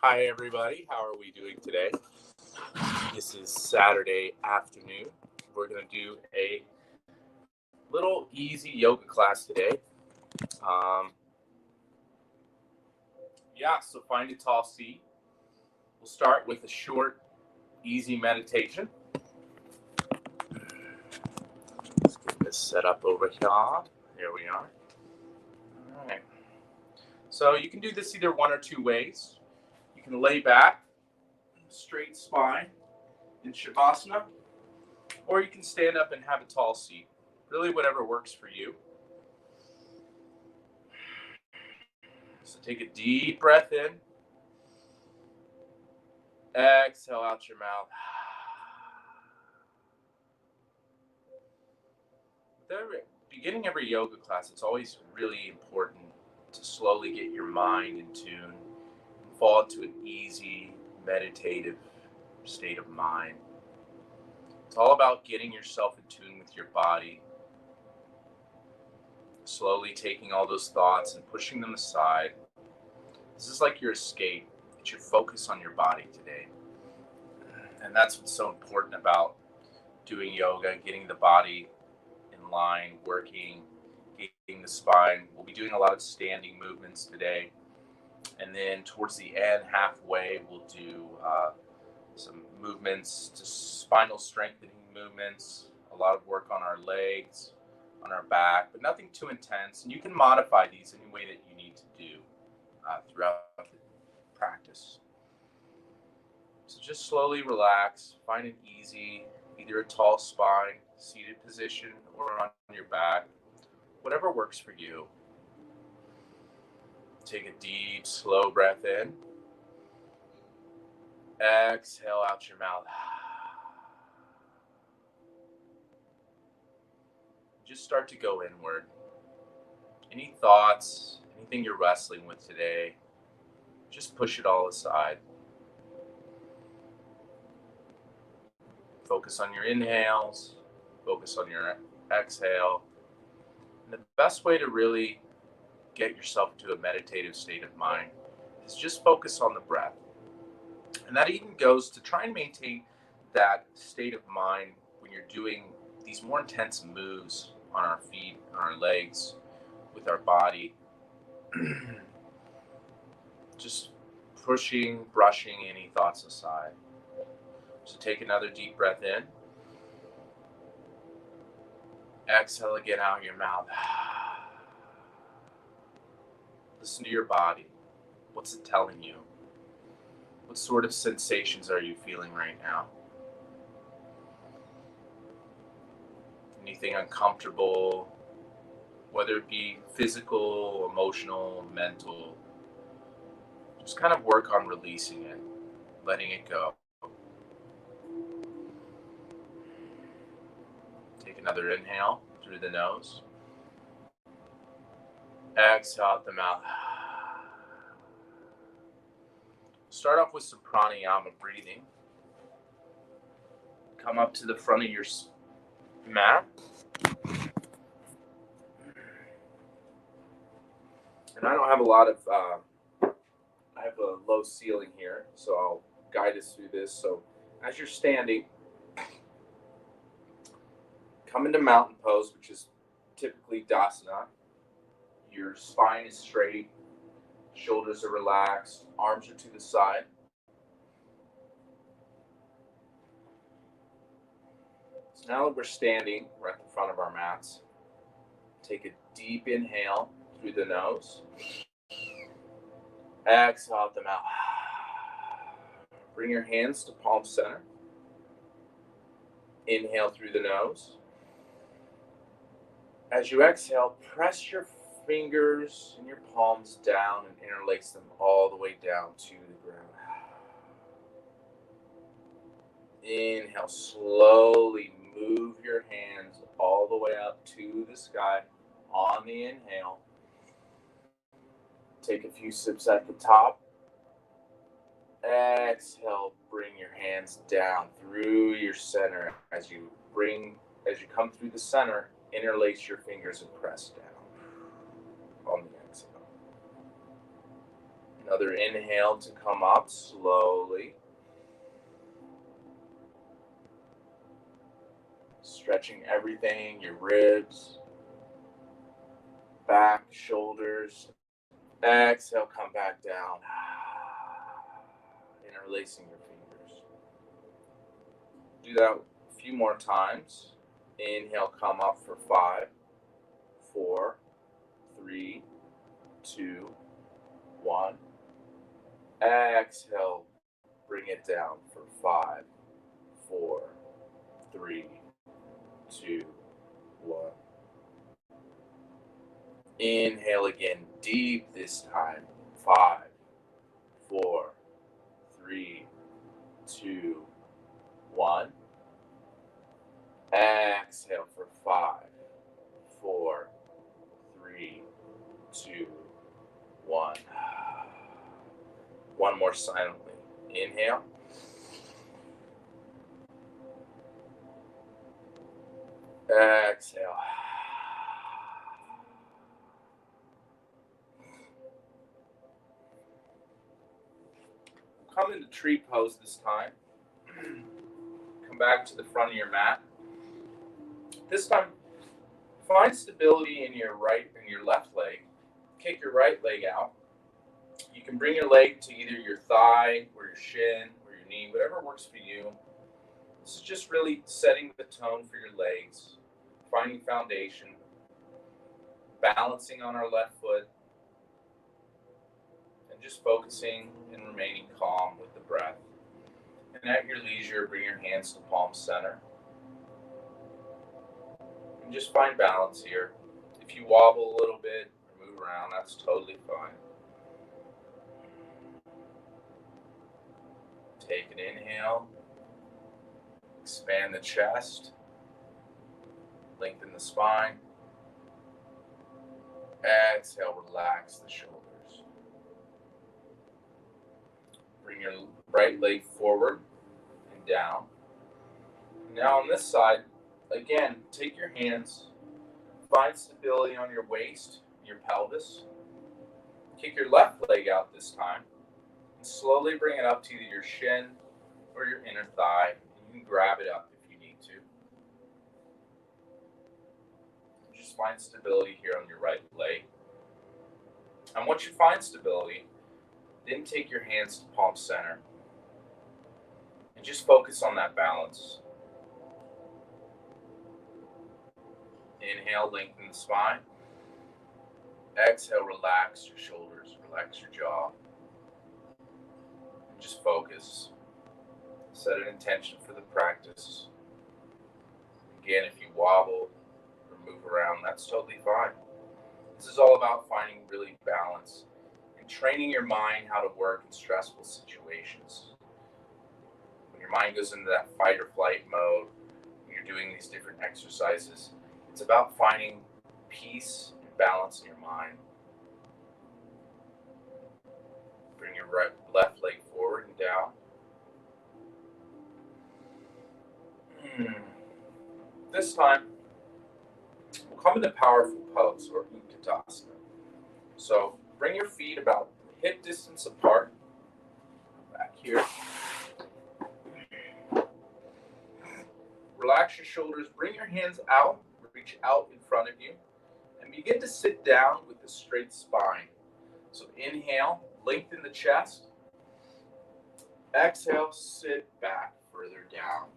Hi, everybody. How are we doing today? This is Saturday afternoon. We're going to do a little easy yoga class today. Um, so find a tall seat. We'll start with a short, easy meditation. Let's get this set up over here. Here we are. All right. So you can do this either one or two ways. You can lay back, straight spine in Shavasana, or you can stand up and have a tall seat. Really, whatever works for you. So take a deep breath in. Exhale out your mouth. Beginning every yoga class, it's always really important to slowly get your mind in tune and fall into an easy, meditative state of mind. It's all about getting yourself in tune with your body, slowly taking all those thoughts and pushing them aside. This is like your escape. It's your focus on your body today. And that's what's so important about doing yoga, getting the body in line, working, getting the spine. We'll be doing a lot of standing movements today. And then towards the end, halfway, we'll do some movements, just spinal strengthening movements, a lot of work on our legs, on our back, but nothing too intense. And you can modify these any way that you need to do throughout the practice. So just slowly relax, find an easy, either a tall spine, seated position, or on your back, whatever works for you. Take a deep, slow breath in. Exhale out your mouth. Just start to go inward. Any thoughts, anything you're wrestling with today, just push it all aside. Focus on your inhales, focus on your exhale. And the best way to really get yourself into a meditative state of mind is just focus on the breath. And that even goes to try and maintain that state of mind when you're doing these more intense moves on our feet, on our legs, with our body. Just pushing, brushing any thoughts aside. So take another deep breath in. Exhale again out your mouth. Listen to your body. What's it telling you? What sort of sensations are you feeling right now? Anything uncomfortable, whether it be physical, emotional, mental, just kind of work on releasing it, letting it go. Take another inhale through the nose. Exhale out the mouth. Start off with some pranayama breathing. Come up to the front of your mat. And I don't have a lot of, I have a low ceiling here, so I'll guide us through this. So as you're standing, come into mountain pose, which is typically Dasana. Your spine is straight, shoulders are relaxed, arms are to the side. So now that we're standing, we're at the front of our mats. Take a deep inhale through the nose. Exhale out the mouth. Bring your hands to palm center. Inhale through the nose. As you exhale, press your fingers and your palms down and interlace them all the way down to the ground. Inhale, slowly move your hands all the way up to the sky on the inhale. Take a few sips at the top. Exhale, bring your hands down through your center. As you come through the center, interlace your fingers and press down on the exhale. Another inhale to come up slowly. Stretching everything, your ribs, back, shoulders. Exhale, come back down. Interlacing your fingers. Do that a few more times. Inhale, come up for 5, 4, 3, 2, 1. Exhale, bring it down for 5, 4, 3, 2, 1. Inhale again, deep this time. 5, 4, 3, 2, 1. Exhale for 5, 4, 3, 2, 1. One more silently. Inhale. Exhale. Come into tree pose this time. Come back to the front of your mat. This time, find stability in your right and your left leg. Kick your right leg out. You can bring your leg to either your thigh or your shin or your knee, whatever works for you. This is just really setting the tone for your legs, finding foundation, balancing on our left foot, and just focusing and remaining calm with the breath. And at your leisure, bring your hands to palm center. And just find balance here. If you wobble a little bit or move around, that's totally fine. Take an inhale. Expand the chest. Lengthen the spine. Exhale, relax the shoulders. Bring your right leg forward and down. Now on this side, again, take your hands, find stability on your waist, your pelvis. Kick your left leg out this time. And slowly bring it up to either your shin or your inner thigh. You can grab it up if you need to. Just find stability here on your right leg. And once you find stability, then take your hands to palm center. And just focus on that balance. Inhale, lengthen the spine. Exhale, relax your shoulders, relax your jaw. And just focus. Set an intention for the practice. Again, if you wobble or move around, that's totally fine. This is all about finding really balance and training your mind how to work in stressful situations. When your mind goes into that fight or flight mode, when you're doing these different exercises, it's about finding peace and balance in your mind. Bring your left leg forward and down. This time, we'll come into powerful pose or Utkatasana. So bring your feet about hip distance apart. Back here. Relax your shoulders. Bring your hands out. Reach out in front of you. And begin to sit down with a straight spine. So inhale, lengthen the chest. Exhale, sit back further down.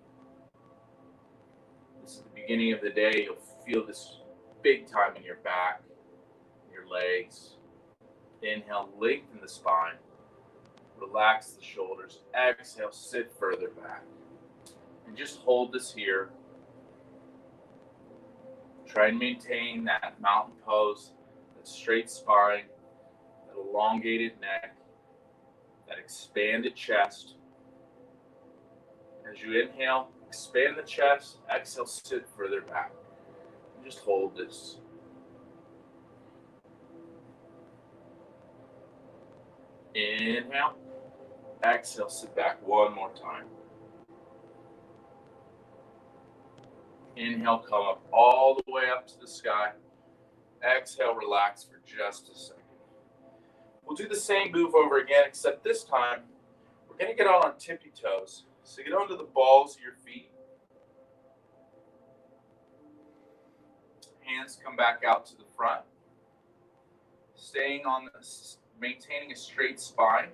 This is the beginning of the day. You'll feel this big time in your back, your legs. Inhale, lengthen the spine. Relax the shoulders. Exhale, sit further back. And just hold this here. Try and maintain that mountain pose, that straight spine, that elongated neck, that expanded chest. As you inhale, expand the chest. Exhale, sit further back. And just hold this. Inhale. Exhale, sit back one more time. Inhale, come up all the way up to the sky. Exhale, relax for just a second. We'll do the same move over again, except this time we're going to get on our tippy toes. So get onto the balls of your feet. Hands come back out to the front. Staying on this, maintaining a straight spine,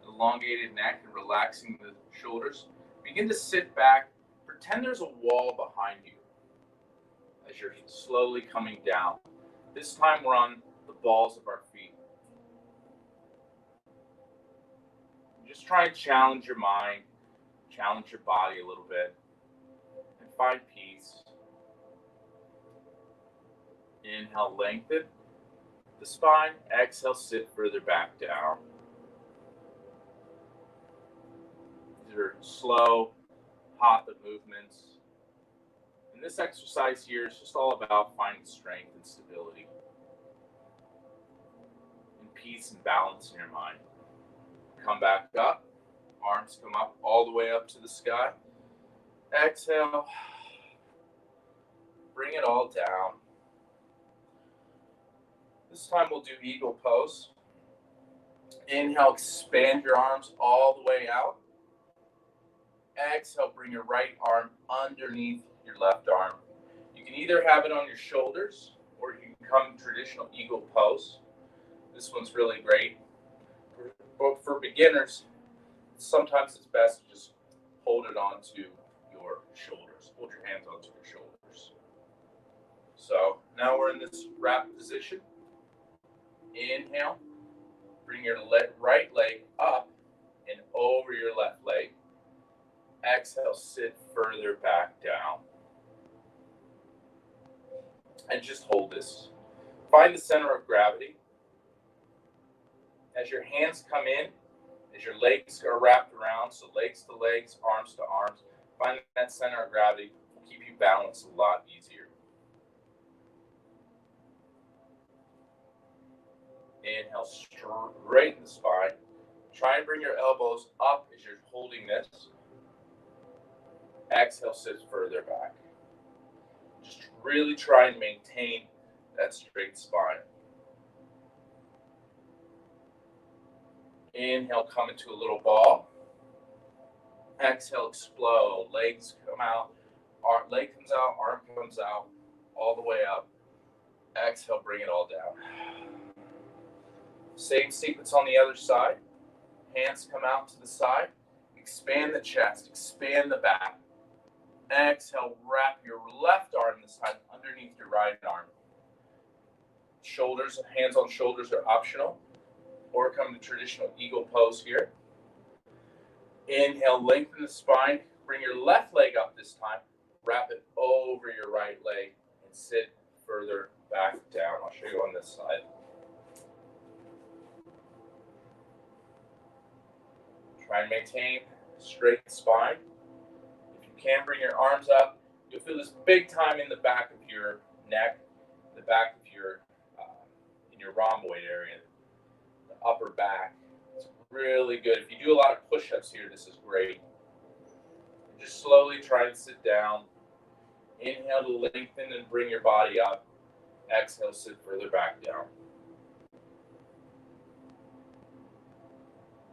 elongated neck, and relaxing the shoulders. Begin to sit back. Pretend there's a wall behind you as you're slowly coming down. This time we're on the balls of our feet. Just try and challenge your mind, challenge your body a little bit, and find peace. Inhale, lengthen the spine. Exhale, sit further back down. These are slow, hatha movements. And this exercise here is just all about finding strength and stability, and peace and balance in your mind. Come back up. Arms come up all the way up to the sky. Exhale. Bring it all down. This time we'll do eagle pose. Inhale, expand your arms all the way out. Exhale, bring your right arm underneath your left arm. You can either have it on your shoulders or you can come traditional eagle pose. This one's really great. But for beginners, sometimes it's best to just hold it onto your shoulders. Hold your hands onto your shoulders. So now we're in this wrap position. Inhale. Bring your right leg up and over your left leg. Exhale, sit further back down. And just hold this. Find the center of gravity. As your hands come in, as your legs are wrapped around, so legs to legs, arms to arms, find that center of gravity will keep you balanced a lot easier. Inhale, straighten the spine. Try and bring your elbows up as you're holding this. Exhale, sit further back. Just really try and maintain that straight spine. Inhale, come into a little ball. Exhale, explode. Legs come out. Leg comes out, arm comes out, all the way up. Exhale, bring it all down. Same sequence on the other side. Hands come out to the side. Expand the chest, expand the back. Exhale, wrap your left arm this time underneath your right arm. Shoulders, hands on shoulders are optional. Or come to traditional eagle pose here. Inhale, lengthen the spine. Bring your left leg up this time. Wrap it over your right leg and sit further back down. I'll show you on this side. Try and maintain a straight spine. If you can, bring your arms up. You'll feel this big time in the back of your neck, the back of your, in your rhomboid area. Upper back. It's really good. If you do a lot of push-ups here, this is great. Just slowly try and sit down. Inhale to lengthen and bring your body up. Exhale, sit further back down.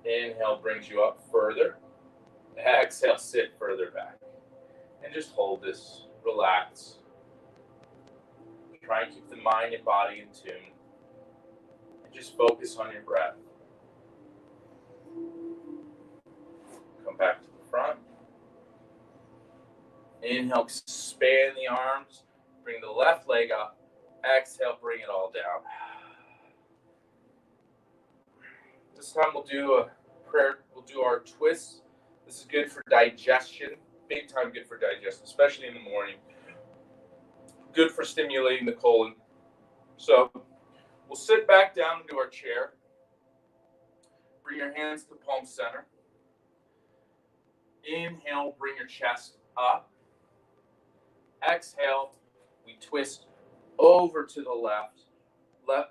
Inhale brings you up further. Exhale, sit further back. And just hold this. Relax. Try and keep the mind and body in tune. Just focus on your breath. Come back to the front. Inhale, expand the arms. Bring the left leg up. Exhale, bring it all down. This time we'll do a prayer. We'll do our twists. This is good for digestion. Big time good for digestion, especially in the morning. Good for stimulating the colon. So we'll sit back down into our chair. Bring your hands to palm center. Inhale, bring your chest up. Exhale, we twist over to the left.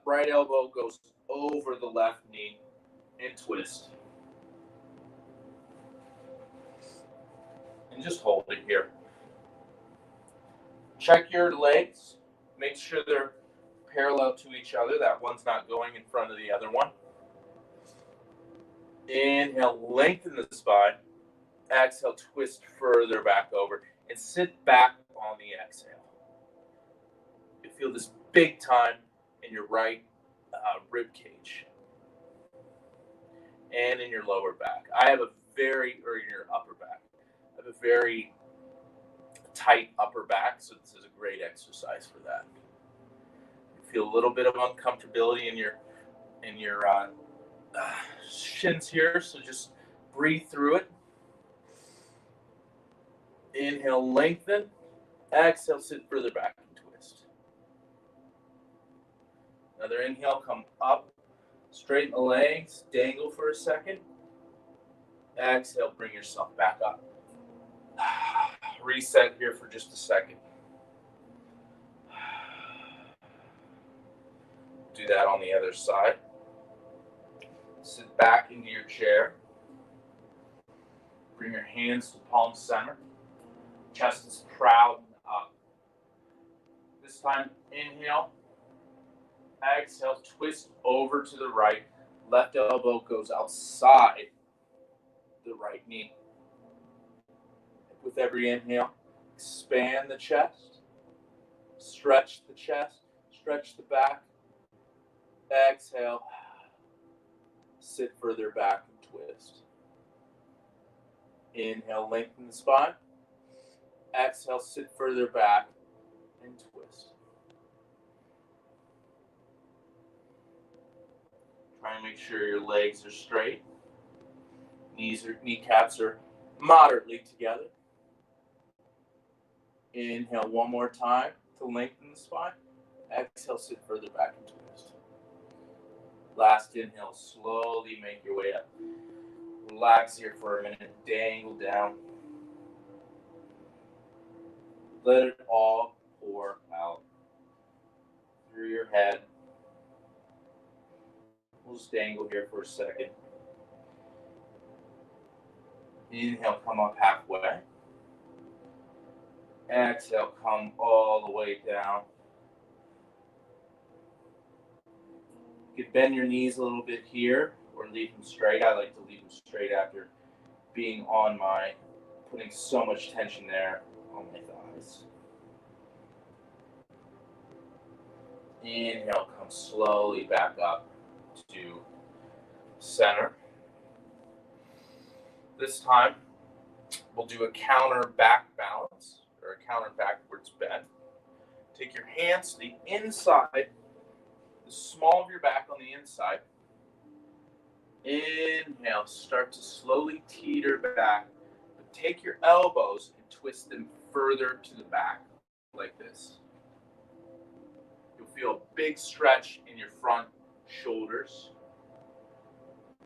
Right elbow goes over the left knee and twist. And just hold it here. Check your legs. Make sure they're parallel to each other. That one's not going in front of the other one. Inhale, lengthen the spine. Exhale, twist further back over and sit back on the exhale. You feel this big time in your right rib cage and in your lower back. Or in your upper back. I have a very tight upper back, so this is a great exercise for that. You feel a little bit of uncomfortability in your shins here, so just breathe through it. Inhale, lengthen. Exhale, sit further back and twist. Another inhale, come up, straighten the legs, dangle for a second. Exhale, bring yourself back up. Reset here for just a second. Do that on the other side. Sit back into your chair. Bring your hands to palm center. Chest is proud and up. This time, inhale. Exhale, twist over to the right. Left elbow goes outside the right knee. With every inhale, expand the chest. Stretch the chest. Stretch the back. Exhale. Sit further back and twist. Inhale, lengthen the spine. Exhale, sit further back and twist. Try and make sure your legs are straight. Kneecaps are moderately together. Inhale one more time to lengthen the spine. Exhale, sit further back and twist. Last inhale, slowly make your way up. Relax here for a minute, dangle down. Let it all pour out through your head. We'll just dangle here for a second. Inhale, come up halfway. Exhale, come all the way down. You can bend your knees a little bit here or leave them straight. I like to leave them straight after putting so much tension there on my thighs. Inhale, come slowly back up to center. This time, we'll do a counter back balance or a counter backwards bend. Take your hands to the inside, the small of your back on the inside. Inhale, start to slowly teeter back, but take your elbows and twist them further to the back, like this. You'll feel a big stretch in your front shoulders.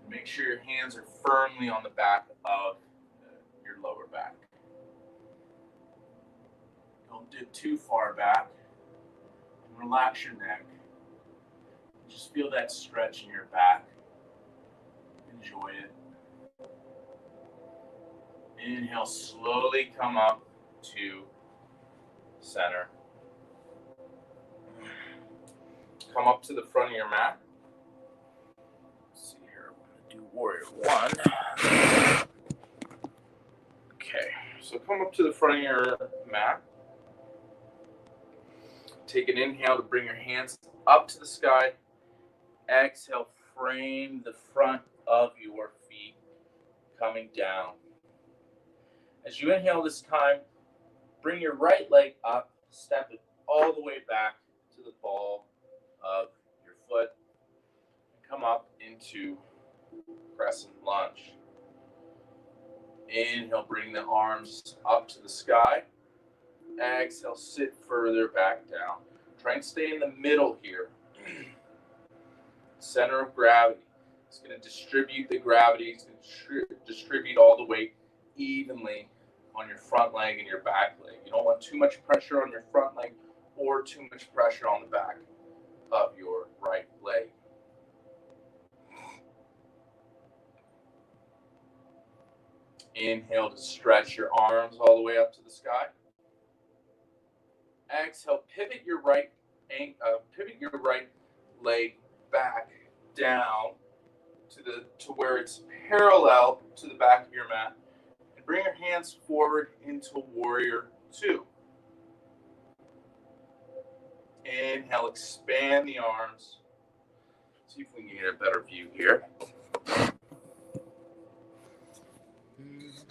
Make sure your hands are firmly on the back of your lower back. Don't dip too far back. And relax your neck. Just feel that stretch in your back. Enjoy it. Inhale, slowly come up to center. Come up to the front of your mat. Let's see here, I'm going to do Warrior One. Okay, so come up to the front of your mat. Take an inhale to bring your hands up to the sky. Exhale, frame the front of your feet coming down. As you inhale this time, bring your right leg up, step it all the way back to the ball of your foot, and come up into crescent lunge. Inhale, bring the arms up to the sky. Exhale, sit further back down. Try and stay in the middle here. Center of gravity. It's going to distribute the gravity. It's going to distribute all the weight evenly on your front leg and your back leg. You don't want too much pressure on your front leg or too much pressure on the back of your right leg. Inhale to stretch your arms all the way up to the sky. Exhale, pivot your right leg back down to to where it's parallel to the back of your mat, and bring your hands forward into Warrior Two. Inhale, expand the arms. See if we can get a better view here.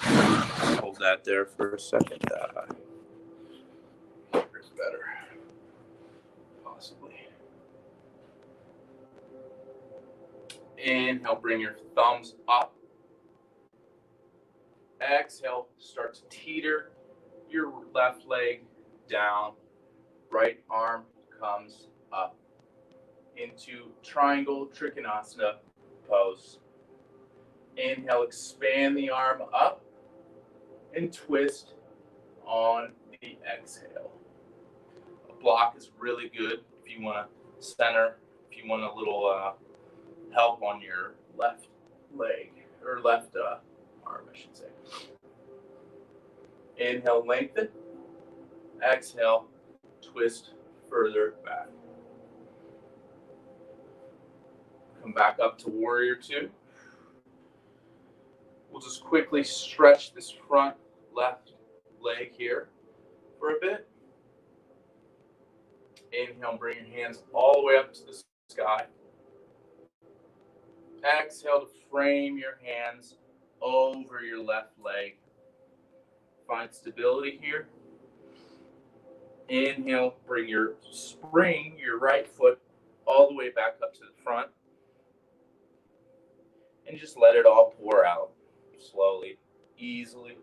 Hold that there for a second. Here's better, possibly. Inhale, bring your thumbs up. Exhale, start to teeter your left leg down. Right arm comes up into triangle trikonasana pose. Inhale, expand the arm up and twist on the exhale. A block is really good if you want to center, if you want a little help on your left leg, or left arm, I should say. Inhale, lengthen. Exhale, twist further back. Come back up to Warrior Two. We'll just quickly stretch this front left leg here for a bit. Inhale, bring your hands all the way up to the sky. Exhale to frame your hands over your left leg. Find stability here. Inhale, spring your right foot all the way back up to the front. And just let it all pour out slowly, easily.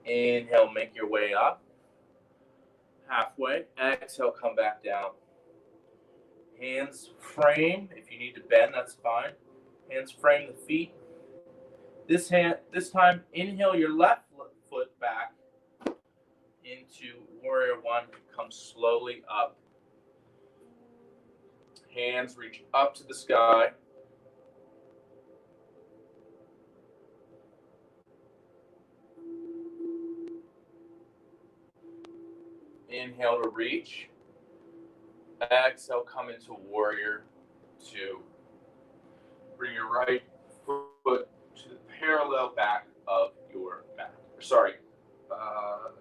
Inhale, make your way up. Halfway. Exhale, come back down. Hands frame. If you need to bend, that's fine. Hands frame the feet. This time, inhale your left foot back into Warrior One. Come slowly up. Hands reach up to the sky. Inhale to reach. Exhale, come into Warrior Two. Bring your right foot to the parallel back of your mat.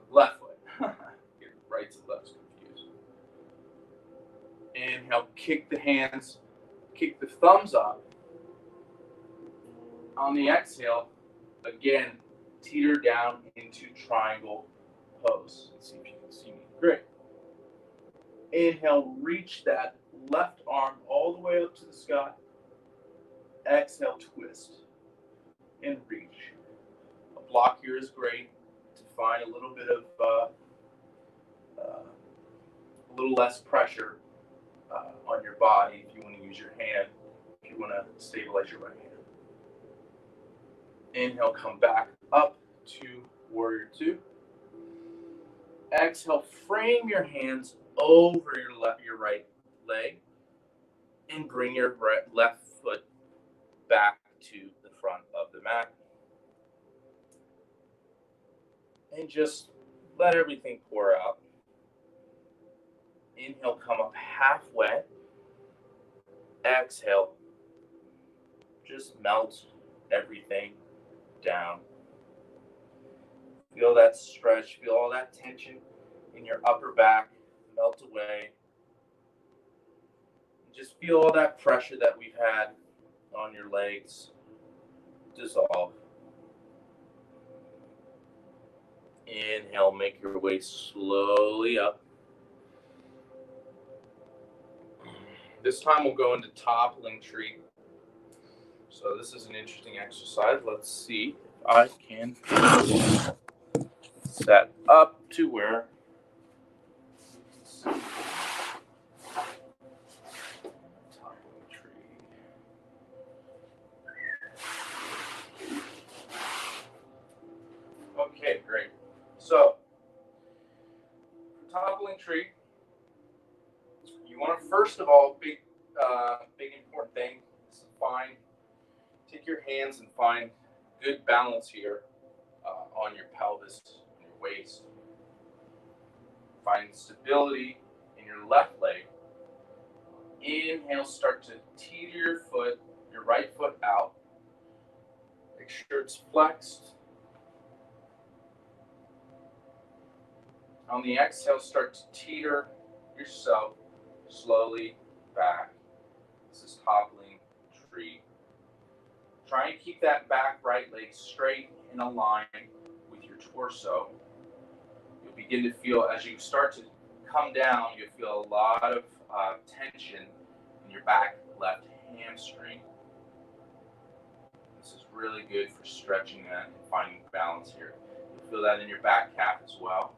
Left foot. Get rights and lefts confused. Inhale, kick the hands, kick the thumbs up. On the exhale, again, teeter down into triangle pose. Let's see if you can see me. Great. Inhale, reach that left arm all the way up to the sky. Exhale, twist and reach. A block here is great to find a little bit of a little less pressure on your body if you want to use your hand, if you want to stabilize your right hand. Inhale, come back up to Warrior Two. Exhale, frame your hands over your right leg and bring your left foot back to the front of the mat. And just let everything pour out. Inhale, come up halfway. Exhale, just melt everything down. Feel that stretch, feel all that tension in your upper back melt away. Just feel all that pressure that we've had on your legs dissolve. Inhale, make your way slowly up. This time we'll go into toppling tree. So this is an interesting exercise. Let's see if I can set up to where toppling tree. Okay, great. So for toppling tree, you want to first of all, big important thing is take your hands and find good balance here on your pelvis, on your waist. Find stability in your left leg Inhale, start to teeter your right foot out. Make sure it's flexed. On the exhale, start to teeter yourself slowly back. This is toppling tree. Try and keep that back right leg straight and aligned with your torso. You'll begin to feel, as you start to come down, you'll feel a lot of tension in your back left hamstring. This is really good for stretching that and finding balance here. You'll feel that in your back calf as well.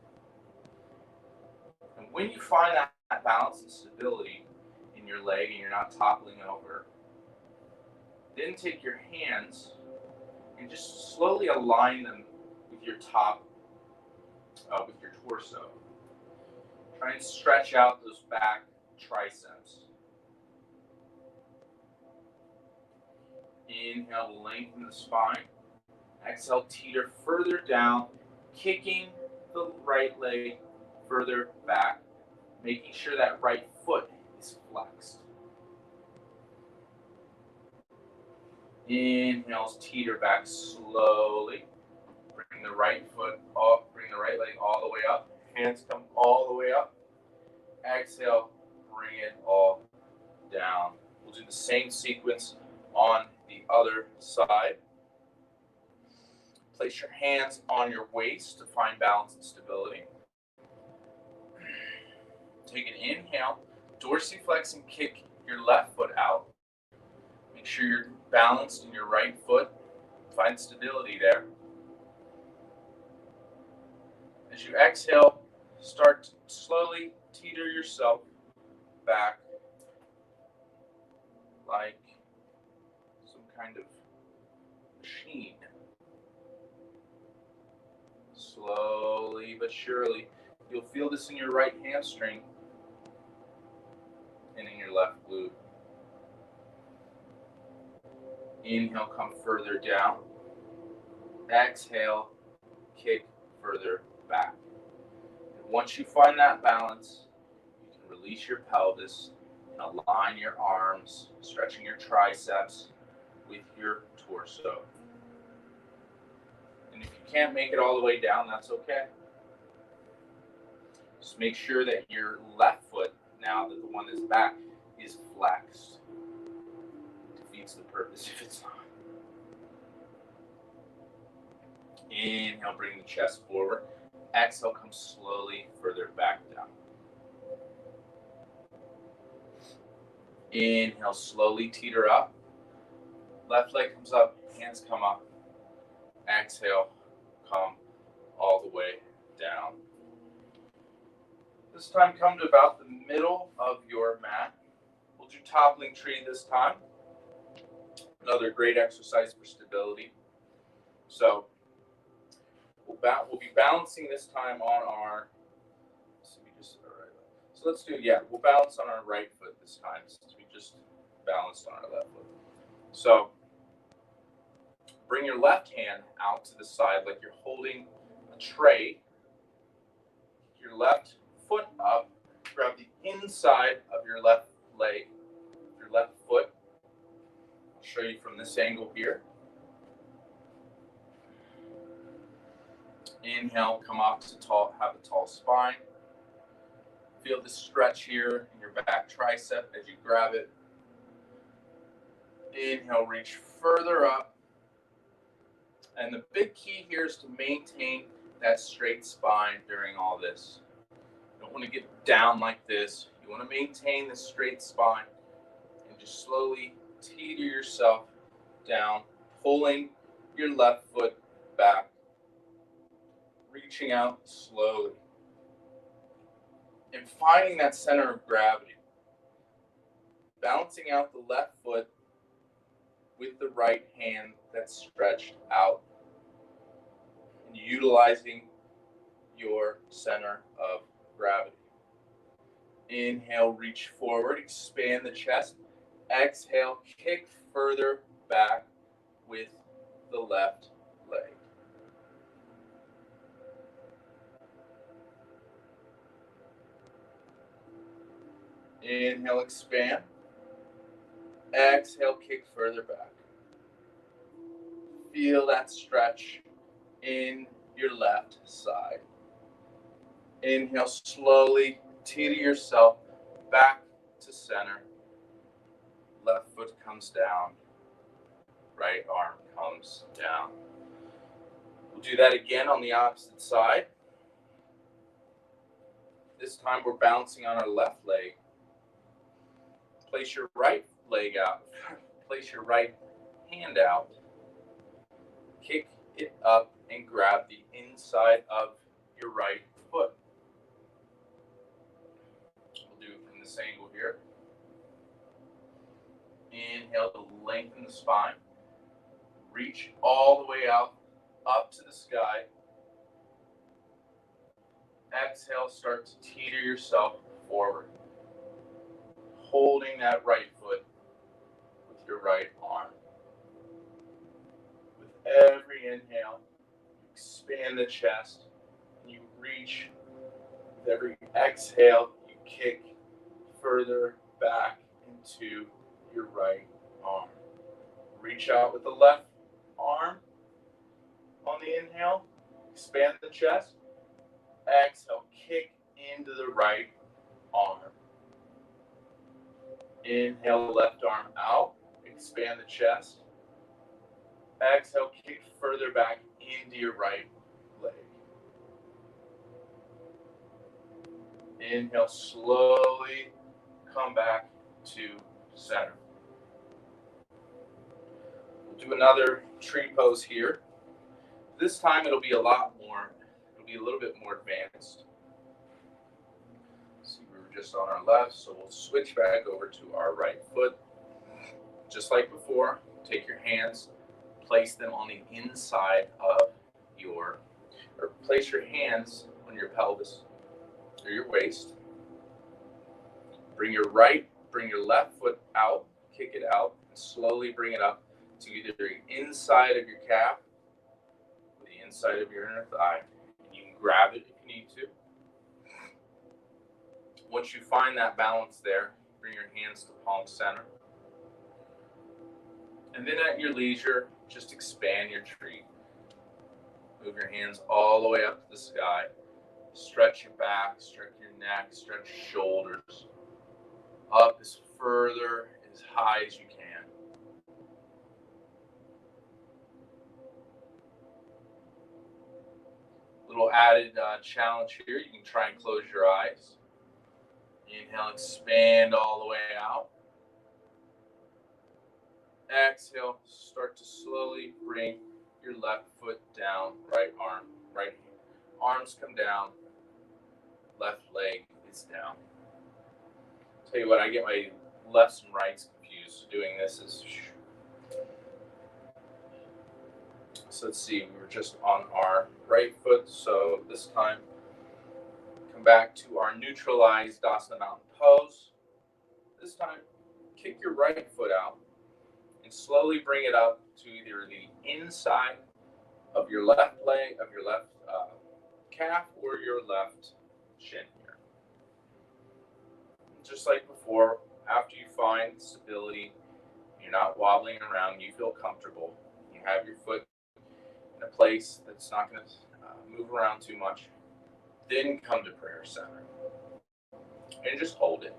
And when you find that balance and stability in your leg and you're not toppling over, then take your hands and just slowly align them with your with your torso. Try and stretch out those back triceps. Inhale, lengthen the spine. Exhale, teeter further down, kicking the right leg further back, making sure that right foot is flexed. Inhale, teeter back slowly. Bring the right foot up, bring the right leg all the way up. Hands come all the way up. Exhale, bring it all down. We'll do the same sequence on the other side. Place your hands on your waist to find balance and stability. Take an inhale, dorsiflex and kick your left foot out. Make sure you're balanced in your right foot. Find stability there. As you exhale, start to slowly teeter yourself back like some kind of machine. Slowly but surely, you'll feel this in your right hamstring and in your left glute. Inhale, come further down. Exhale, kick further back. And once you find that balance, you can release your pelvis and align your arms, stretching your triceps with your torso. And if you can't make it all the way down, that's okay. Just make sure that your left foot, now that the one that's back, is flexed. It defeats the purpose if it's not. Inhale, bring the chest forward. Exhale, come slowly further back down. Inhale, slowly teeter up. Left leg comes up, hands come up. Exhale, come all the way down. This time, come to about the middle of your mat. We'll do toppling tree this time. Another great exercise for stability. So we'll be balancing this time on our. So let's do, we'll balance on our right foot this time since we just balanced on our left foot. So bring your left hand out to the side like you're holding a tray. Your left foot up. Grab the inside of your left leg, your left foot. I'll show you from this angle here. Inhale, come up to have a tall spine. Feel the stretch here in your back tricep as you grab it. Inhale, reach further up. And the big key here is to maintain that straight spine during all this. You don't want to get down like this. You want to maintain the straight spine and just slowly teeter yourself down, pulling your left foot back, reaching out slowly, and finding that center of gravity. Balancing out the left foot with the right hand that's stretched out, and utilizing your center of gravity. Inhale, reach forward, expand the chest. Exhale, kick further back with the left leg. Inhale, expand. Exhale, kick further back. Feel that stretch in your left side. Inhale, slowly teeter yourself back to center. Left foot comes down. Right arm comes down. We'll do that again on the opposite side. This time we're bouncing on our left leg. Place your right leg out. Place your right hand out. Kick it up and grab the inside of your right foot. We'll do it from this angle here. Inhale to lengthen the spine. Reach all the way out, up to the sky. Exhale, start to teeter yourself forward. Holding that right foot with your right arm. With every inhale, you expand the chest, and you reach. With every exhale, you kick further back into your right arm. Reach out with the left arm on the inhale, expand the chest. Exhale, kick into the right arm. Inhale, left arm out, expand the chest. Exhale, kick further back into your right leg. Inhale, slowly come back to center. We'll do another tree pose here. This time it'll be a little bit more advanced. See, we were just on our left, so we'll switch back over to our right foot. Just like before, take your hands, place them on the inside of place your hands on your pelvis or your waist. Bring your left foot out, kick it out, and slowly bring it up to either the inside of your calf or the inside of your inner thigh. You can grab it if you need to. Once you find that balance there, bring your hands to palm center. And then at your leisure, just expand your tree. Move your hands all the way up to the sky. Stretch your back, stretch your neck, stretch your shoulders. Up as further, as high as you can. Little added challenge here. You can try and close your eyes. Inhale, expand all the way out. Exhale, start to slowly bring your left foot down, right arms come down, left leg is down. Tell you what, I get my lefts and rights confused doing this. So let's see, we were just on our right foot, so this time come back to our neutralized Dasana Mountain Pose. This time, kick your right foot out and slowly bring it up to either the inside of your left leg, of your left calf, or your left shin here. Just like before, after you find stability, you're not wobbling around, you feel comfortable, you have your foot in a place that's not going to move around too much, then come to prayer center and just hold it.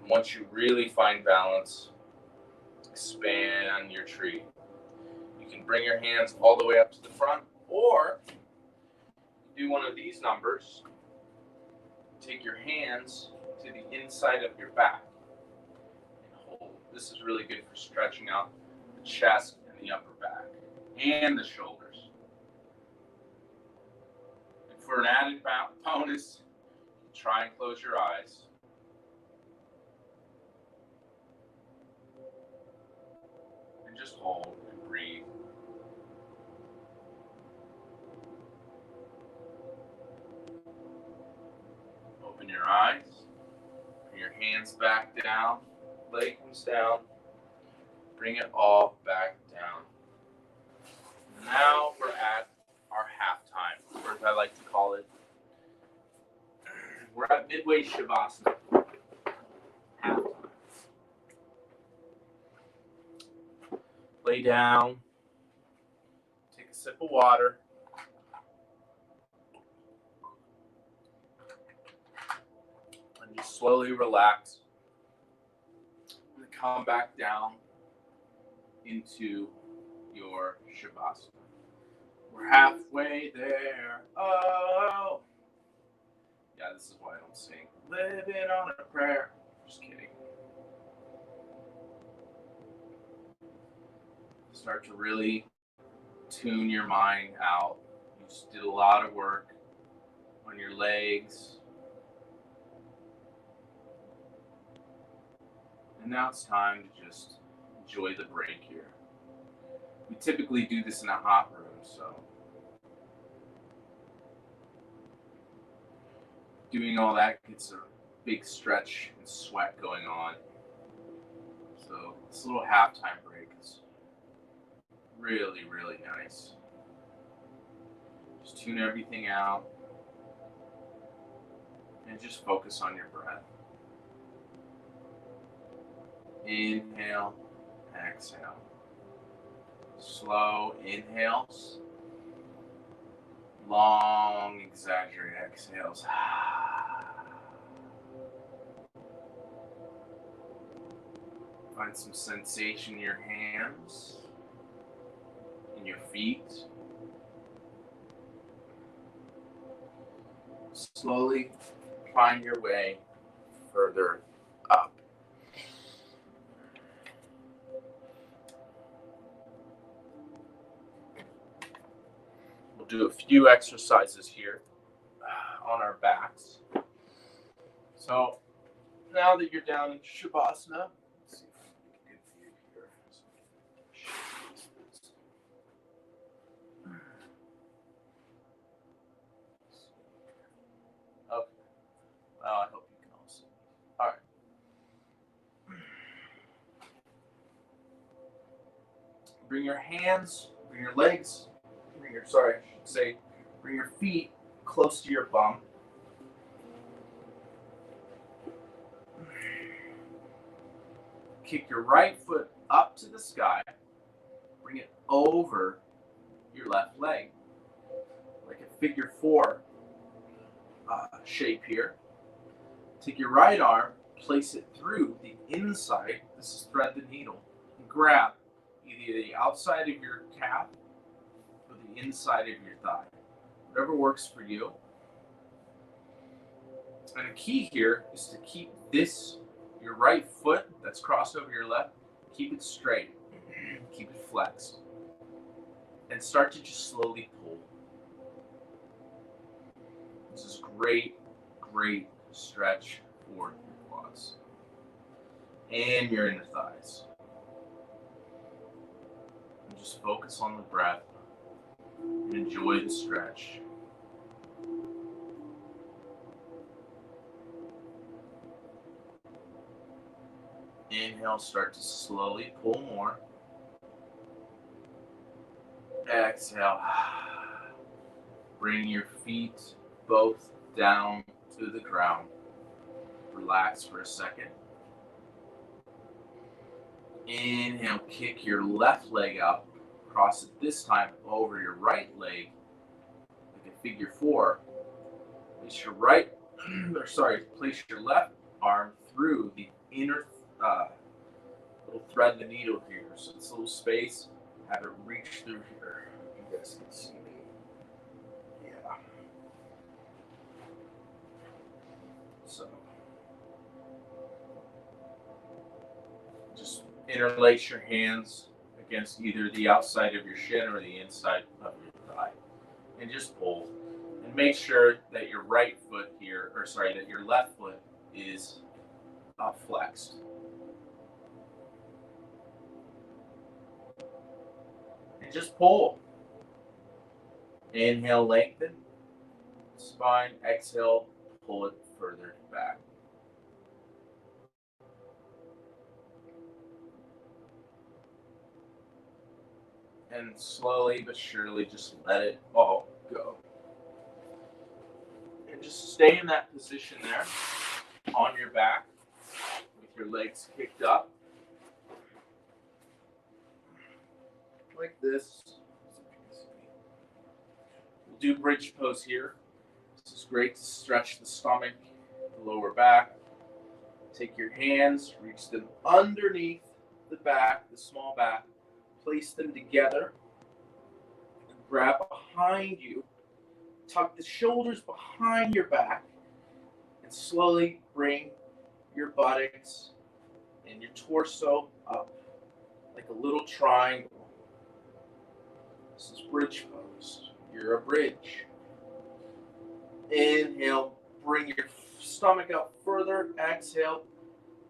Once you really find balance, expand your tree. You can bring your hands all the way up to the front, or do one of these numbers. Take your hands to the inside of your back and hold. This is really good for stretching out the chest and the upper back and the shoulders. And for an added bonus, try and close your eyes. And just hold and breathe. Open your eyes. Bring your hands back down. Leg comes down. Bring it all back down. Now we're at our halftime, or as I like to call it, we're at midway Shavasana. lay down, take a sip of water. And just slowly relax. And come back down into your Shavasana. We're halfway there. Oh. Yeah, this is why I don't sing. Living on a prayer. Just kidding. Start to really tune your mind out. You just did a lot of work on your legs. And now it's time to just enjoy the break here. We typically do this in a hot room, so doing all that gets a big stretch and sweat going on. So this little halftime break is really, really nice. Just tune everything out and just focus on your breath. Inhale, exhale. Slow inhales. Long, exaggerated exhales. Find some sensation in your hands, in your feet. Slowly find your way further up. We'll do a few exercises here on our backs. So now that you're down in Shavasana, let's see if I can get a good view here. Okay. Well, I hope you can all see. All right. Bring your hands, bring your legs, bring your feet close to your bum. Kick your right foot up to the sky. Bring it over your left leg, like a figure four shape here. Take your right arm, place it through the inside. This is thread the needle. And grab either the outside of your calf or the inside of your thigh. Whatever works for you. And the key here is to keep your right foot that's crossed over your left, keep it straight. Keep it flexed. And start to just slowly pull. This is great, great stretch for your quads and your inner thighs. And just focus on the breath and enjoy the stretch. Inhale, start to slowly pull more. Exhale. Bring your feet both down to the ground. Relax for a second. Inhale, kick your left leg up. Cross it this time over your right leg, like a figure four. Place your left arm through the inner little thread the needle here. So this little space, have it reach through here. You guys can see me. Yeah. So just interlace your hands against either the outside of your shin or the inside of your thigh. And just pull. And make sure that your that your left foot is flexed. And just pull. Inhale, lengthen spine. Exhale, pull it further back. And slowly but surely just let it all go. And just stay in that position there on your back with your legs kicked up. like this. We'll do bridge pose here. This is great to stretch the stomach, the lower back. Take your hands, reach them underneath the back, the small back. Place them together. Grab behind you. Tuck the shoulders behind your back. And slowly bring your buttocks and your torso up like a little triangle. This is bridge pose. You're a bridge. Inhale, bring your stomach up further. Exhale,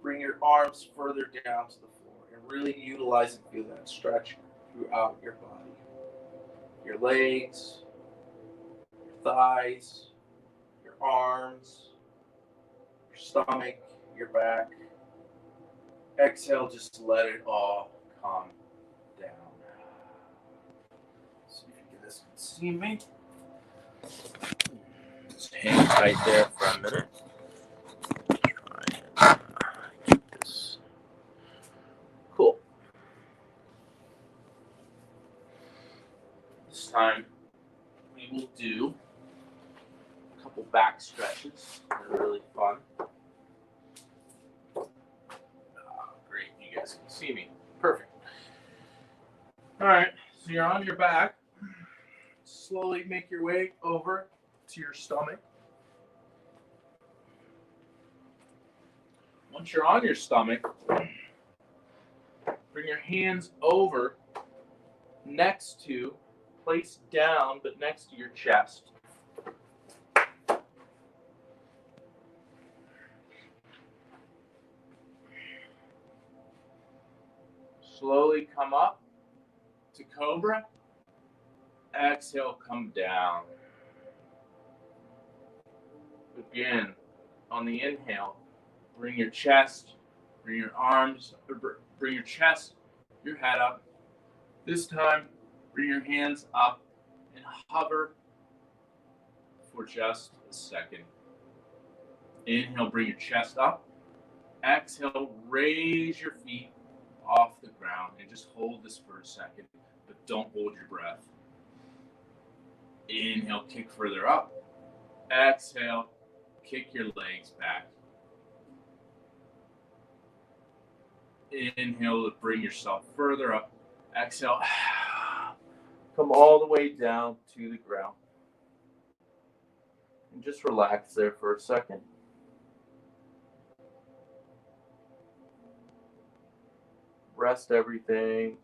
bring your arms further down to the floor. And really utilize and feel that stretch throughout your body. Your legs, your thighs, your arms, your stomach, your back. Exhale, just let it all calm down. See if you guys can see me. Just hang tight there for a minute. Try and keep this. Cool. This time we will do a couple back stretches. They're really fun. Great, you guys can see me. Perfect. All right, so you're on your back. Slowly make your way over to your stomach. Once you're on your stomach, bring your hands over next to, place down, but next to your chest. Slowly come up to cobra. Exhale, come down. Again, on the inhale, bring your chest, bring your arms, bring your chest, your head up. This time, bring your hands up and hover for just a second. Inhale, bring your chest up. Exhale, raise your feet off the ground and just hold this for a second, but don't hold your breath. Inhale, kick further up. Exhale, kick your legs back. Inhale to bring yourself further up. Exhale, come all the way down to the ground. And just relax there for a second. Rest everything.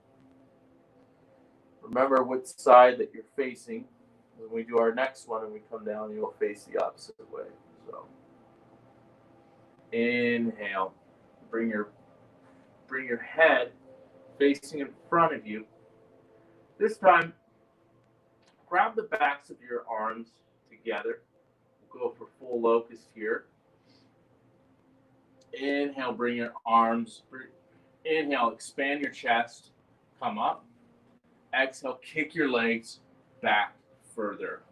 Remember which side that you're facing. When we do our next one and we come down, you'll face the opposite way. So, inhale. Bring your head facing in front of you. This time, grab the backs of your arms together. We'll go for full locust here. Inhale, bring your arms. Inhale, expand your chest. Come up. Exhale, kick your legs back further.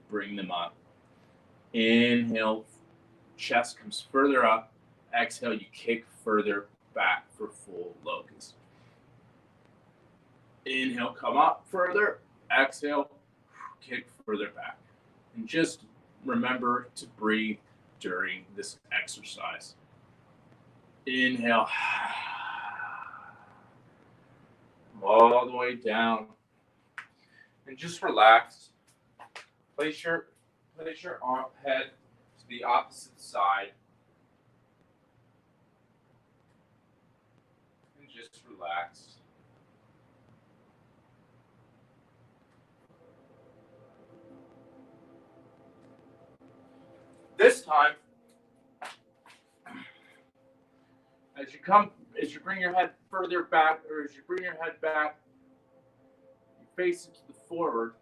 Bring them up. Inhale, chest comes further up. Exhale, you kick further back for full locust. Inhale, come up further. Exhale, kick further back. And just remember to breathe during this exercise. Inhale. All the way down. And just relax. Place your arm head to the opposite side. And just relax. This time, as you bring your head further back, or as you bring your head back, you face it to the forward.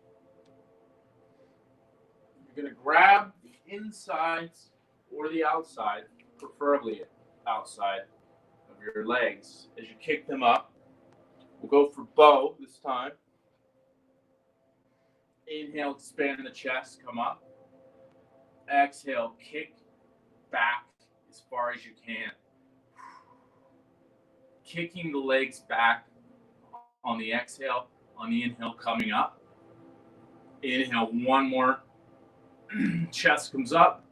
You're going to grab the insides or the outside, preferably outside of your legs. As you kick them up, we'll go for bow this time. Inhale, expand the chest, come up. Exhale, kick back as far as you can. Kicking the legs back on the exhale. On the inhale, coming up. Inhale, one more. Chest comes up.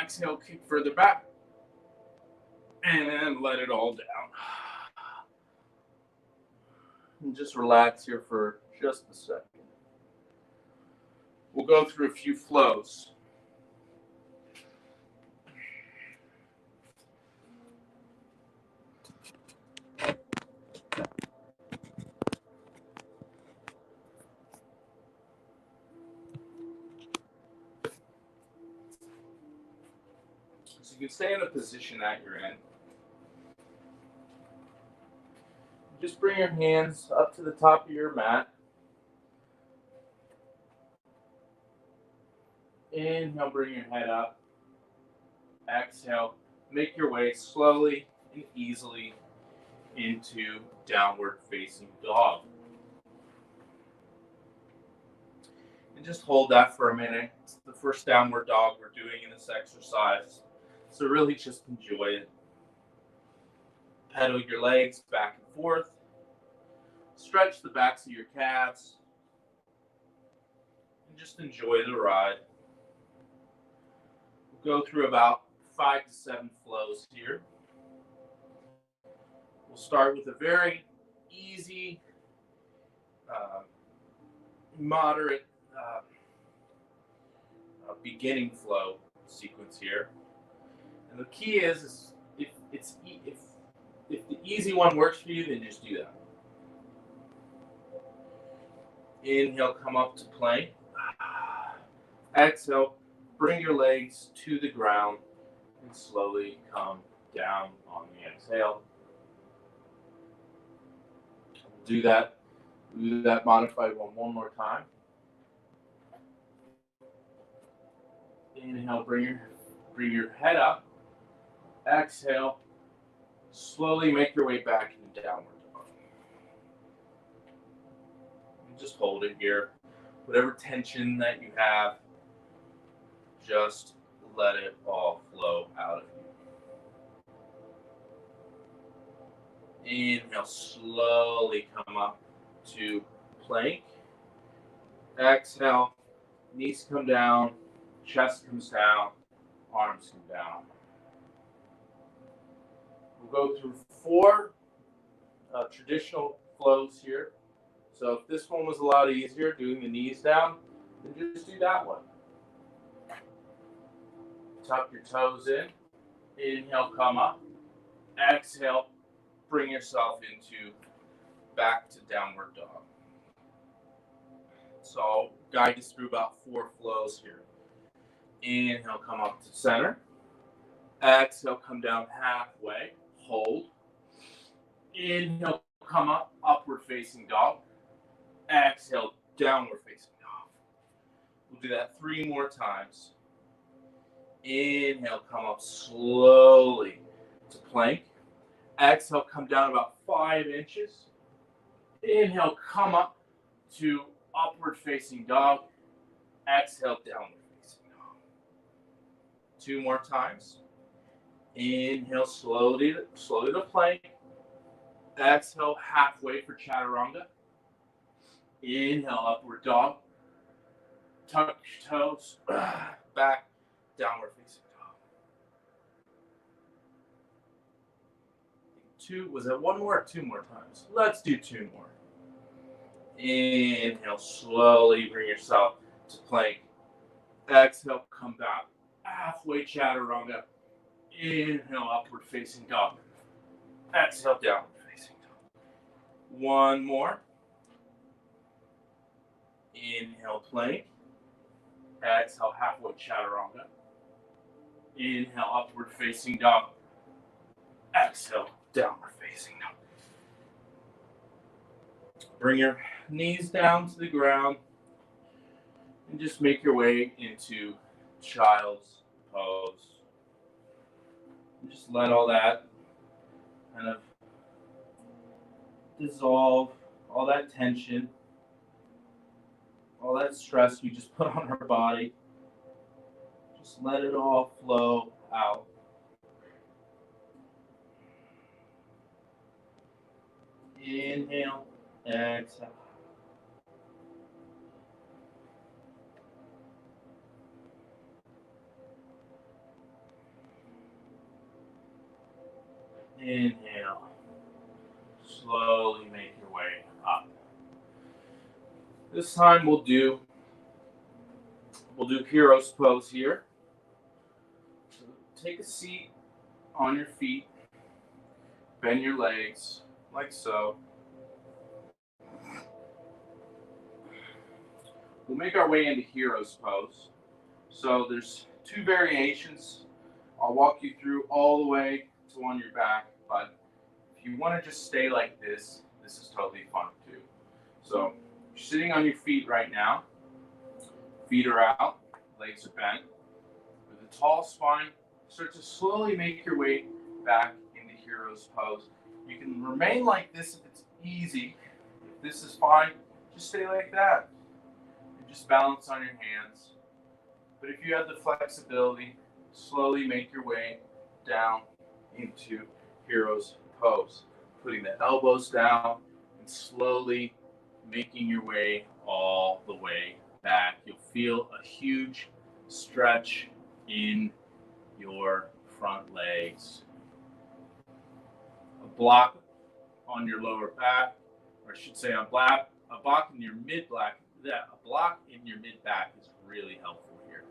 Exhale, kick further back. And let it all down. And just relax here for just a second. We'll go through a few flows. So you can stay in the position that you're in. Just bring your hands up to the top of your mat. Inhale, bring your head up. Exhale, make your way slowly and easily into downward facing dog. And just hold that for a minute. It's the first downward dog we're doing in this exercise. So really just enjoy it. Pedal your legs back and forth. Stretch the backs of your calves. And just enjoy the ride. We'll go through about 5 to 7 flows here. We'll start with a very easy, moderate beginning flow sequence here. And the key is if the easy one works for you, then just do that. Inhale, come up to plank. Exhale, bring your legs to the ground and slowly come down on the exhale. Do that modified one more time. Inhale, bring your head up. Exhale, slowly make your way back into downward dog. And just hold it here. Whatever tension that you have, just let it all flow out of you. Inhale, slowly come up to plank. Exhale, knees come down, chest comes down, arms come down. We'll go through 4 traditional flows here. So if this one was a lot easier, doing the knees down, then just do that one. Tuck your toes in. Inhale, come up. Exhale, bring yourself into back to downward dog. So I'll guide you through about 4 flows here. Inhale, come up to center. Exhale, come down halfway. Hold. Inhale, come up, upward facing dog. Exhale, downward facing dog. We'll do that 3 more times. Inhale, come up slowly to plank. Exhale, come down about 5 inches. Inhale, come up to upward facing dog. Exhale, downward facing dog. 2 more times. Inhale, slowly to plank. Exhale, halfway for chaturanga. Inhale, upward dog. Tuck your toes. Back, downward facing dog. 2, was that 1 more or 2 more times? Let's do 2 more. Inhale, slowly bring yourself to plank. Exhale, come back. Halfway chaturanga. Inhale, upward facing dog. Exhale, downward facing dog. 1 more. Inhale, plank. Exhale, halfway chaturanga. Inhale, upward facing dog. Exhale, downward facing dog. Bring your knees down to the ground and just make your way into child's pose. Just let all that kind of dissolve, all that tension, all that stress you just put on her body. Just let it all flow out. Inhale, exhale. Inhale. Slowly make your way up. This time we'll do hero's pose here. So take a seat on your feet. Bend your legs like so. We'll make our way into hero's pose. So there's two variations. I'll walk you through all the way to on your back, but if you want to just stay like this, this is totally fun too. So you're sitting on your feet right now. Feet are out, legs are bent. With a tall spine, start to slowly make your way back into hero's pose. You can remain like this if it's easy. If this is fine, just stay like that. And just balance on your hands. But if you have the flexibility, slowly make your way down into hero's pose. Putting the elbows down and slowly making your way all the way back. You'll feel a huge stretch in your front legs. A block on your lower back, or I should say a block in your mid-back. Yeah, a block in your mid-back is really helpful here.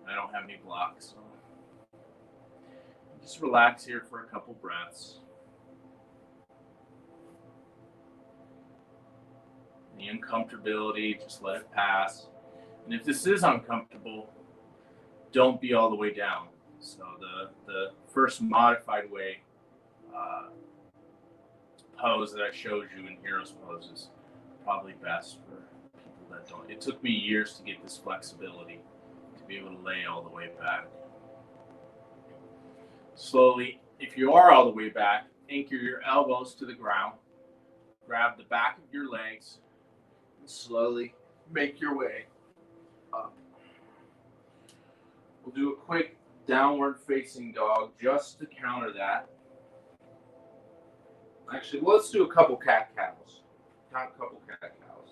I don't have any blocks, so just relax here for a couple breaths. The uncomfortability, just let it pass. And if this is uncomfortable, don't be all the way down. So the first modified way pose that I showed you in hero's pose is probably best for people that don't. It took me years to get this flexibility to be able to lay all the way back. Slowly, if you are all the way back, anchor your elbows to the ground. Grab the back of your legs and slowly make your way up. We'll do a quick downward facing dog just to counter that. Actually, let's do a couple cat cows. Count a couple cat cows.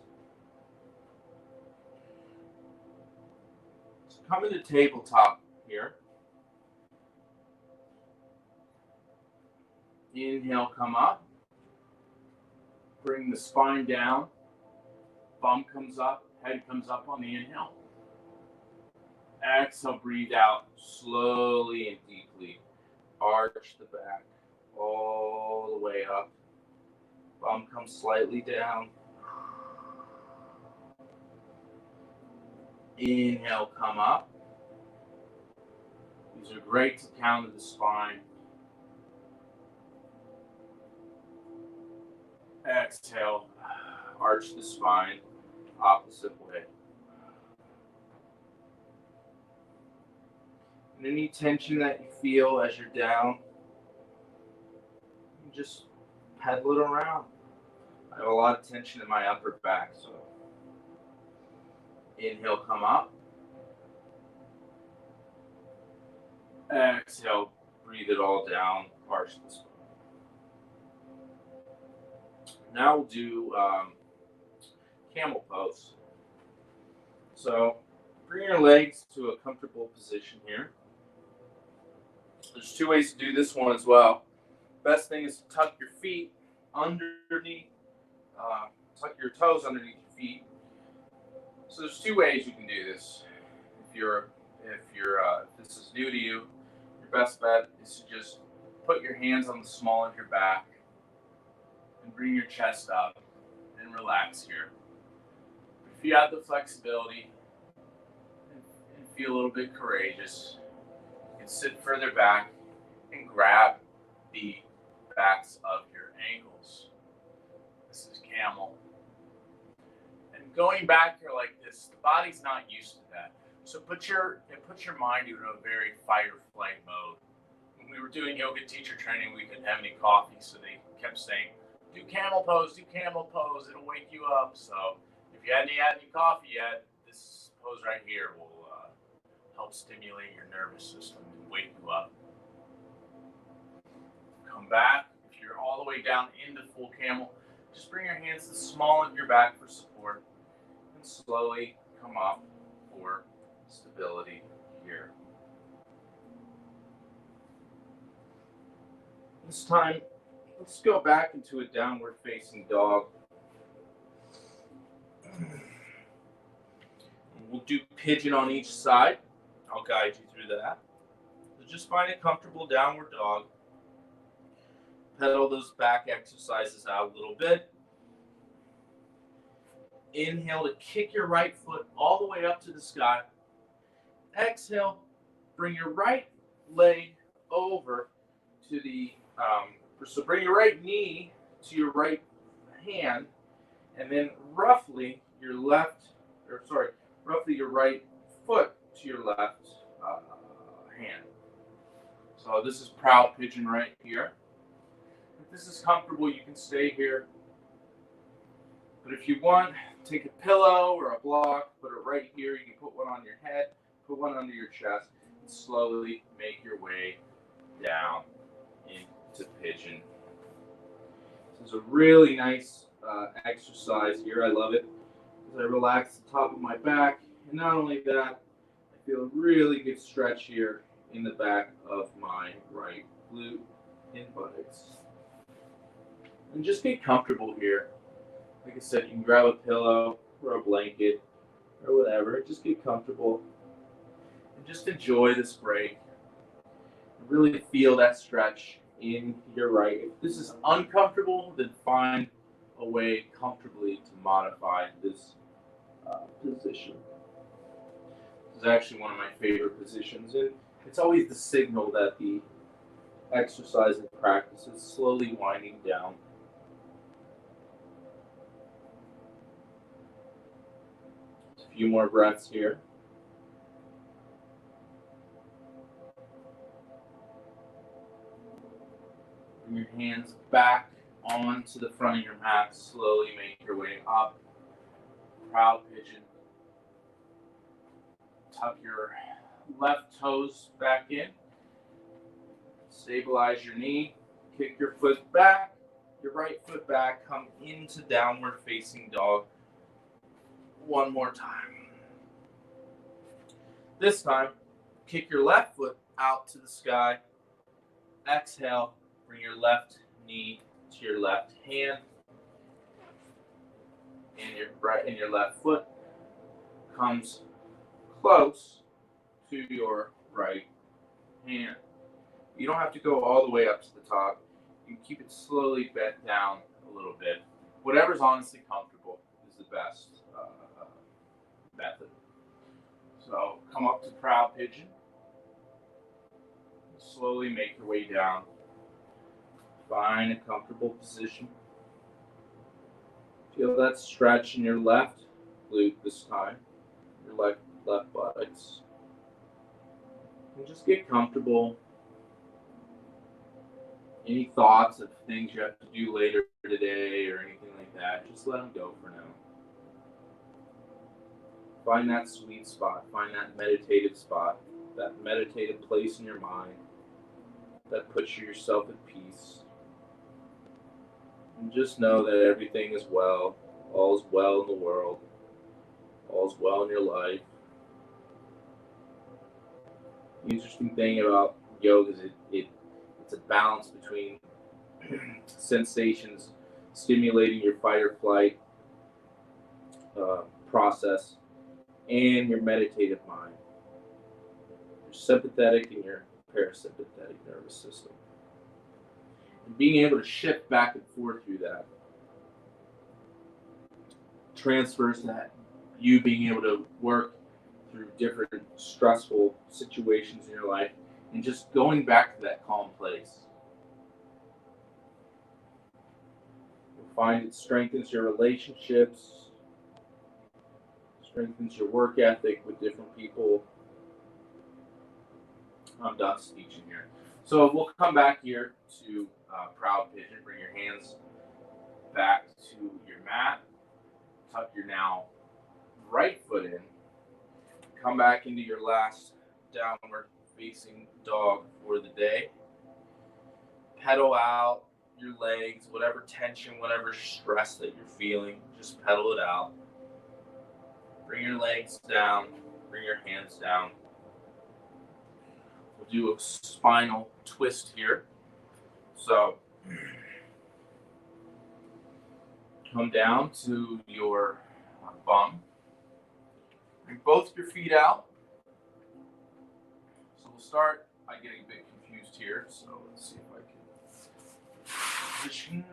So come into tabletop here. Inhale, come up. Bring the spine down. Bum comes up, head comes up on the inhale. Exhale, breathe out slowly and deeply. Arch the back all the way up. Bum comes slightly down. Inhale, come up. These are great to counter the spine. Exhale, arch the spine, opposite way. And any tension that you feel as you're down, you just pedal it around. I have a lot of tension in my upper back, so inhale, come up. Exhale, breathe it all down, arch the spine. Now we'll do camel pose. So bring your legs to a comfortable position here. There's two ways to do this one as well. Best thing is to tuck your feet underneath, tuck your toes underneath your feet. So there's two ways you can do this. If this is new to you, your best bet is to just put your hands on the small of your back and bring your chest up and relax here. If you have the flexibility and feel a little bit courageous, you can sit further back and grab the backs of your ankles. This is camel. And going back here like this, the body's not used to that. So put your mind into a very fight or flight mode. When we were doing yoga teacher training, we couldn't have any coffee, so they kept saying, do camel pose, it'll wake you up. So if you hadn't had any coffee yet, this pose right here will help stimulate your nervous system and wake you up. Come back. If you're all the way down into full camel, Just bring your hands to the small of your back for support and slowly come up for stability here. This time, let's go back into a downward facing dog. We'll do pigeon on each side. I'll guide you through that. So just find a comfortable downward dog. Pedal those back exercises out a little bit. Inhale to kick your right foot all the way up to the sky. Exhale, bring your right leg over to the, so bring your right knee to your right hand, and then roughly your right foot to your left hand. So this is proud pigeon right here. If this is comfortable, you can stay here. But if you want, take a pillow or a block, put it right here. You can put one on your head, put one under your chest, and slowly make your way down into pigeon. This is a really nice exercise here. I love it as I relax the top of my back. And not only that, I feel a really good stretch here in the back of my right glute and buttocks. And just get comfortable here. Like I said, you can grab a pillow or a blanket or whatever. Just get comfortable and just enjoy this break. Really feel that stretch in your right. If this is uncomfortable, then find a way comfortably to modify this position. This is actually one of my favorite positions, and it's always the signal that the exercise and practice is slowly winding down. A few more breaths here. Bring your hands back onto the front of your mat. Slowly make your way up. Proud pigeon. Tuck your left toes back in. Stabilize your knee. Kick your foot back. Your right foot back. Come into downward facing dog. One more time. This time, kick your left foot out to the sky. Exhale. Bring your left knee to your left hand, and your left foot comes close to your right hand. You don't have to go all the way up to the top. You can keep it slowly bent down a little bit. Whatever's honestly comfortable is the best method. So come up to proud pigeon. Slowly make your way down. Find a comfortable position. Feel that stretch in your left glute this time, your left buttocks. And just get comfortable. Any thoughts of things you have to do later today or anything like that, just let them go for now. Find that sweet spot. Find that meditative spot, that meditative place in your mind that puts yourself at peace. And just know that everything is well. All is well in the world. All is well in your life. The interesting thing about yoga is it's a balance between sensations stimulating your fight or flight process and your meditative mind. Your sympathetic and your parasympathetic nervous system. And being able to shift back and forth through that transfers that you being able to work through different stressful situations in your life and just going back to that calm place. You'll find it strengthens your relationships, strengthens your work ethic with different people. I'm done speaking here. So we'll come back here to proud pigeon. Bring your hands back to your mat. Tuck your now right foot in. Come back into your last downward facing dog for the day. Pedal out your legs, whatever tension, whatever stress that you're feeling, just pedal it out. Bring your legs down, bring your hands down. We'll do a spinal twist here. So come down to your bum. Bring both your feet out. So we'll start by getting a bit confused here. So let's see if I can position.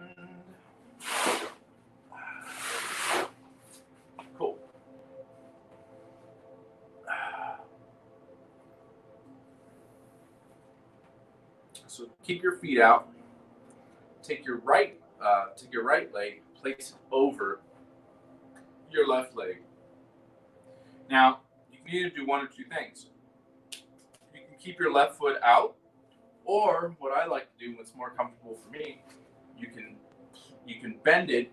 Cool. So keep your feet out. Take your right leg, place it over your left leg. Now, you can either do one or two things. You can keep your left foot out, or what I like to do, what's more comfortable for me, you can bend it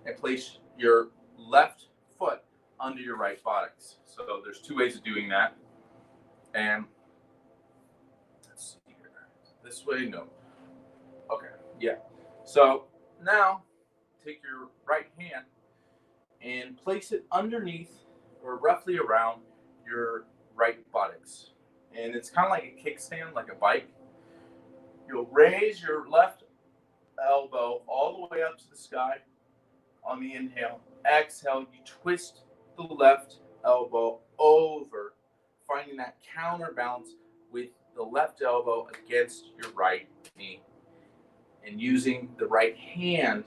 and place your left foot under your right buttocks. So there's two ways of doing that. And let's see here. This way, no. Okay, yeah. So now take your right hand and place it underneath or roughly around your right buttocks. And it's kind of like a kickstand, like a bike. You'll raise your left elbow all the way up to the sky on the inhale. Exhale, you twist the left elbow over, finding that counterbalance with the left elbow against your right knee, and using the right hand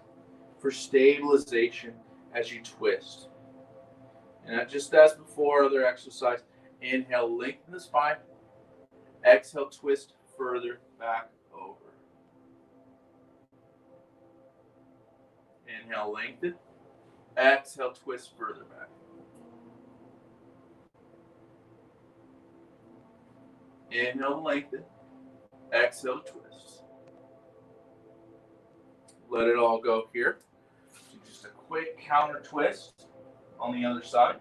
for stabilization as you twist. And just as before, other exercise, inhale, lengthen the spine. Exhale, twist further back over. Inhale, lengthen. Exhale, twist further back. Inhale, lengthen. Exhale, twist. Let it all go here. So just a quick counter twist on the other side.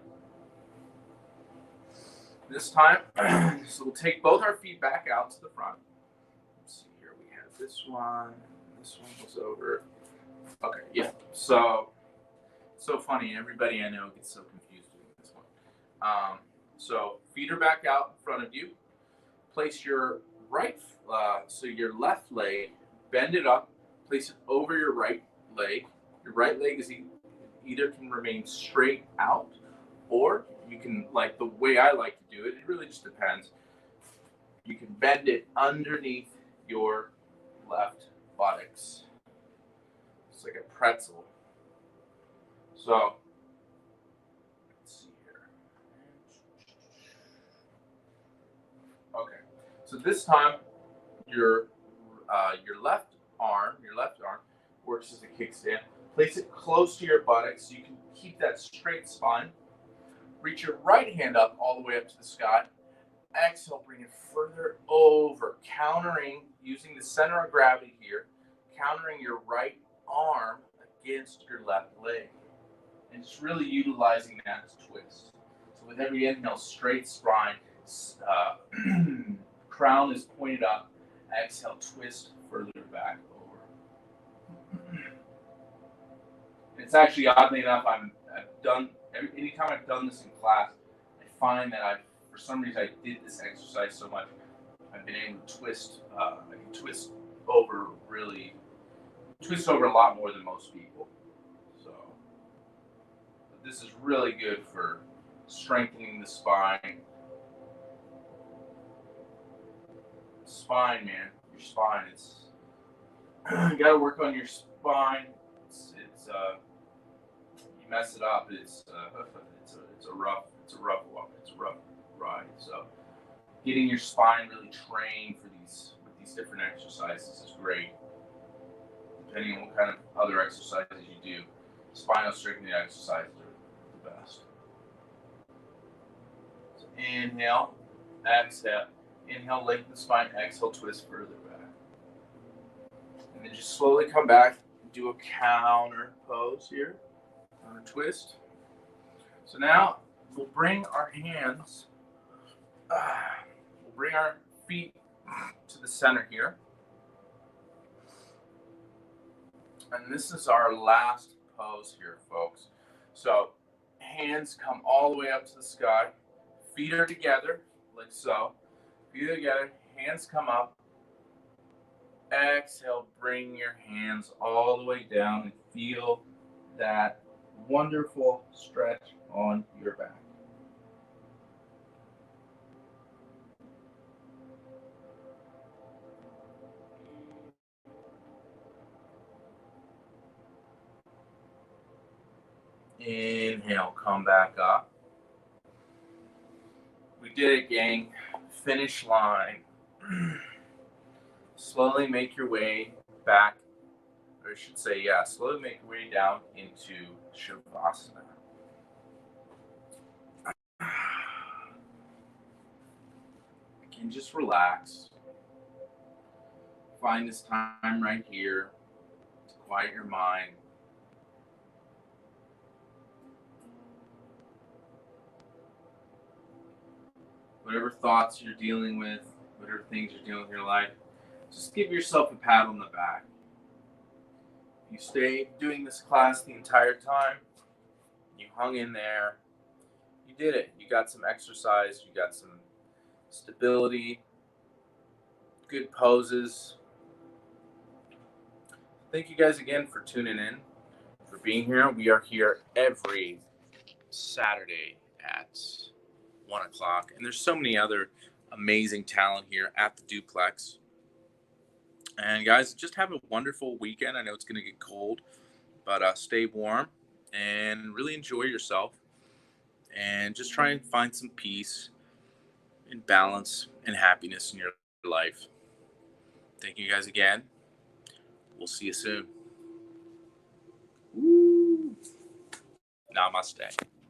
This time, so we'll take both our feet back out to the front. Let's see here, we have this one was over. Okay, yeah, so funny, everybody I know gets so confused doing this one. So feet are back out in front of you. Place your your left leg, bend it up, place it over your right leg. Your right leg is either can remain straight out, or you can, like the way I like to do it, it really just depends. You can bend it underneath your left buttocks. It's like a pretzel. So, let's see here. Okay, so this time your left arm works as a kickstand. Place it close to your buttocks so you can keep that straight spine. Reach your right hand up all the way up to the sky. Exhale, bring it further over, countering, using the center of gravity here, countering your right arm against your left leg. And just really utilizing that twist. So with every inhale, straight spine, crown is pointed up. Exhale, twist further back over. It's actually, oddly enough, anytime I've done this in class, I find that for some reason, I did this exercise so much, I've been able to twist over a lot more than most people. So, this is really good for strengthening the spine. Spine, man, your spine. You got to work on your spine. You mess it up, it's a rough walk. It's a rough ride. So, getting your spine really trained with these different exercises is great. Depending on what kind of other exercises you do, spinal strengthening exercises are the best. So inhale, exhale. Inhale, lengthen the spine. Exhale, twist further back. And then just slowly come back and do a counter pose here. Counter twist. So now we'll bring our feet to the center here. And this is our last pose here, folks. So hands come all the way up to the sky. Feet are together, like so. Feet are together, hands come up. Exhale, bring your hands all the way down and feel that wonderful stretch on your back. Inhale, come back up. We did it, gang. Finish line. Slowly make your way back, or I should say, yeah, slowly make your way down into Shavasana. And just relax. Find this time right here to quiet your mind. Whatever thoughts you're dealing with, whatever things you're dealing with in your life, just give yourself a pat on the back. You stay doing this class the entire time. You hung in there. You did it. You got some exercise. You got some stability. Good poses. Thank you guys again for tuning in, for being here. We are here every Saturday at 1 o'clock. And there's so many other amazing talent here at the Duplex. And guys, just have a wonderful weekend. I know it's going to get cold, but stay warm and really enjoy yourself. And just try and find some peace and balance and happiness in your life. Thank you guys again. We'll see you soon. Woo. Namaste.